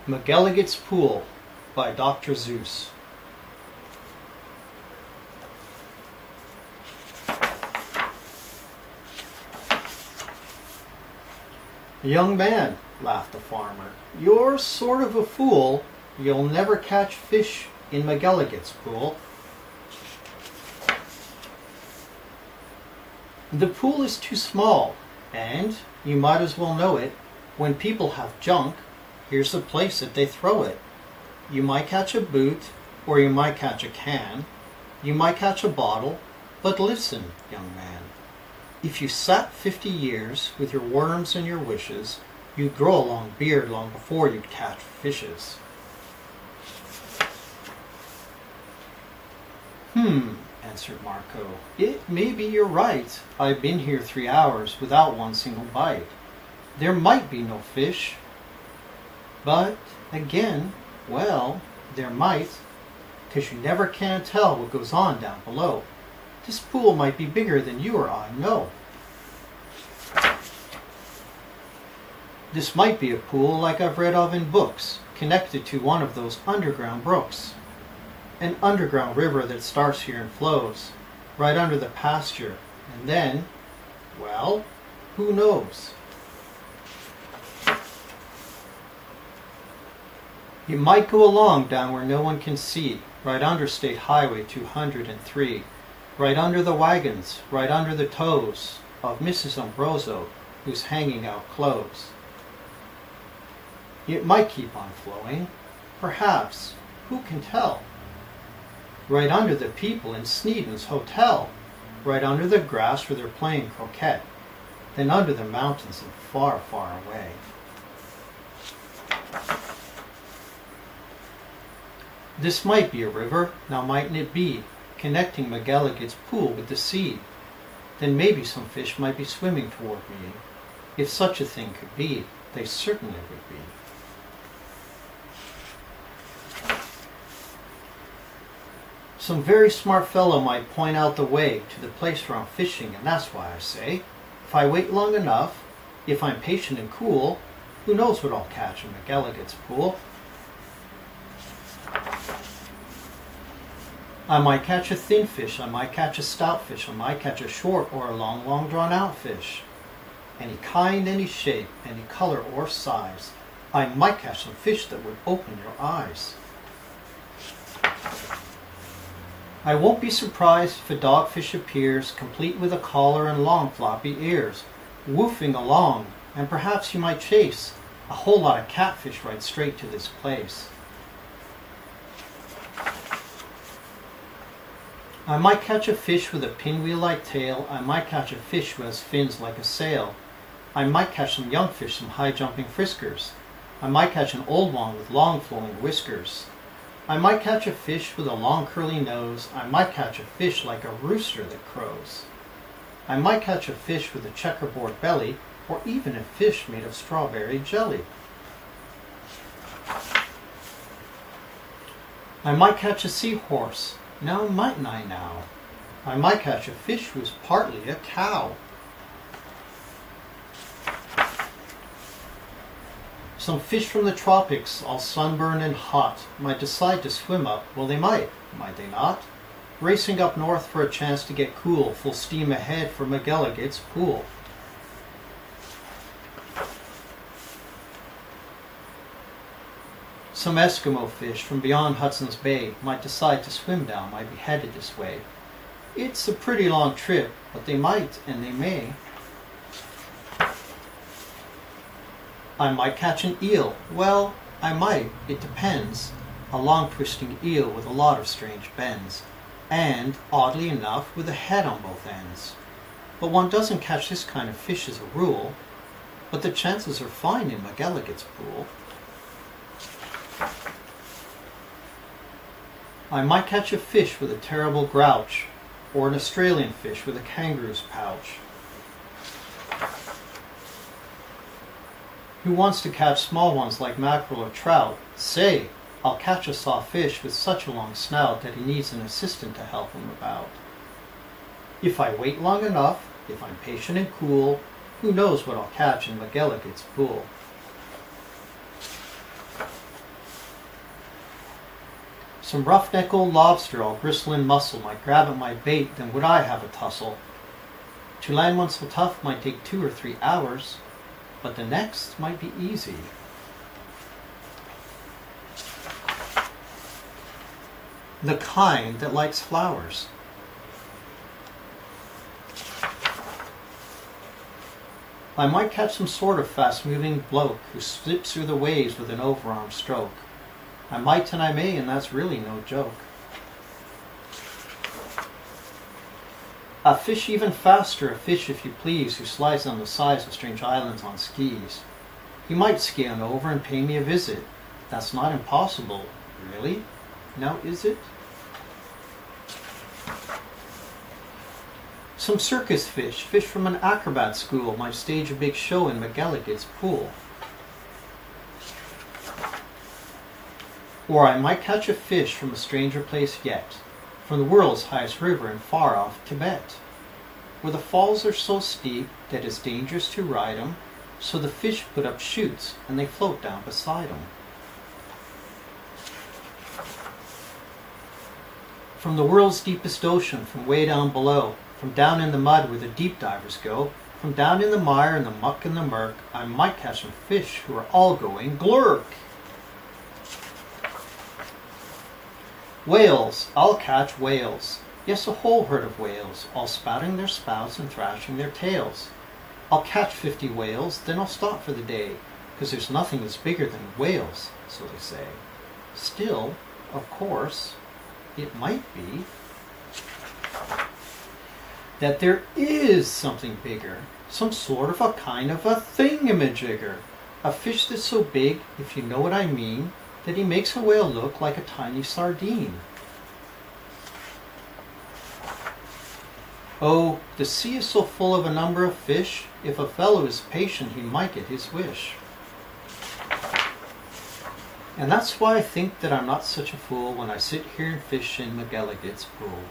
McElligots Pool by Dr. Zeus. Young man, laughed the farmer, you're sort of a fool. You'll never catch fish in McElligots Pool. The pool is too small, and, you might as well know it, when people have junk, here's the place that they throw it. You might catch a boot, or you might catch a can, you might catch a bottle, but listen, young man. If you sat 50 years with your worms and your wishes, you'd grow a long beard long before you'd catch fishes. Answered Marco. It may be you're right. I've been here 3 hours without one single bite. There might be no fish. But, again, well, there might, 'cause you never can tell what goes on down below. This pool might be bigger than you or I know. This might be a pool like I've read of in books, connected to one of those underground brooks. An underground river that starts here and flows, right under the pasture, and then, well, who knows? You might go along down where no one can see, right under State Highway 203, right under the wagons, right under the toes of Mrs. Ambrosio, who's hanging out clothes. It might keep on flowing, perhaps, who can tell? Right under the people in Sneeden's hotel, right under the grass where they're playing croquet, then under the mountains and far, far away. This might be a river, now mightn't it be, connecting McElligots Pool with the sea? Then maybe some fish might be swimming toward me. If such a thing could be, they certainly would be. Some very smart fellow might point out the way to the place where I'm fishing, and that's why I say, if I wait long enough, if I'm patient and cool, who knows what I'll catch in McElligots Pool? I might catch a thin fish, I might catch a stout fish, I might catch a short or a long, long drawn out fish. Any kind, any shape, any color or size. I might catch some fish that would open your eyes. I won't be surprised if a dogfish appears, complete with a collar and long floppy ears, woofing along, and perhaps you might chase a whole lot of catfish right straight to this place. I might catch a fish with a pinwheel-like tail, I might catch a fish who has fins like a sail. I might catch some young fish, some high-jumping friskers. I might catch an old one with long flowing whiskers. I might catch a fish with a long curly nose. I might catch a fish like a rooster that crows. I might catch a fish with a checkerboard belly, or even a fish made of strawberry jelly. I might catch a seahorse. Now mightn't I now? I might catch a fish who's partly a cow. Some fish from the tropics, all sunburned and hot, might decide to swim up. Well, they might they not? Racing up north for a chance to get cool, full steam ahead for McElligots Pool. Some Eskimo fish from beyond Hudson's Bay might decide to swim down, might be headed this way. It's a pretty long trip, but they might and they may. I might catch an eel. Well, I might. It depends. A long twisting eel with a lot of strange bends. And, oddly enough, with a head on both ends. But one doesn't catch this kind of fish as a rule. But the chances are fine in McElligots Pool. I might catch a fish with a terrible grouch. Or an Australian fish with a kangaroo's pouch. Who wants to catch small ones like mackerel or trout? Say, I'll catch a soft fish with such a long snout that he needs an assistant to help him about. If I wait long enough, if I'm patient and cool, who knows what I'll catch in McElligots Pool? Some roughneck old lobster, all bristle and muscle, might grab at my bait, then would I have a tussle. To land one so tough might take 2 or 3 hours, but the next might be easy. The kind that likes flowers. I might catch some sort of fast-moving bloke who slips through the waves with an overarm stroke. I might and I may, and that's really no joke. A fish even faster, a fish if you please, who slides down the sides of strange islands on skis. He might ski on over and pay me a visit. That's not impossible, really? Now is it? Some circus fish from an acrobat school, might stage a big show in McElligots Pool. Or I might catch a fish from a stranger place yet, from the world's highest river in far off Tibet, where the falls are so steep that it's dangerous to ride 'em, so the fish put up chutes and they float down beside 'em. From the world's deepest ocean, from way down below, from down in the mud where the deep divers go, from down in the mire and the muck and the murk, I might catch some fish who are all going glurk. Whales, I'll catch whales. Yes, a whole herd of whales, all spouting their spouts and thrashing their tails. I'll catch 50 whales, then I'll stop for the day, 'cause there's nothing that's bigger than whales, so they say. Still, of course, it might be that there is something bigger, some sort of a kind of a thingamajigger, a fish that's so big, if you know what I mean, that he makes a whale look like a tiny sardine. Oh, the sea is so full of a number of fish, if a fellow is patient he might get his wish. And that's why I think that I'm not such a fool when I sit here and fish in McElligots Pool.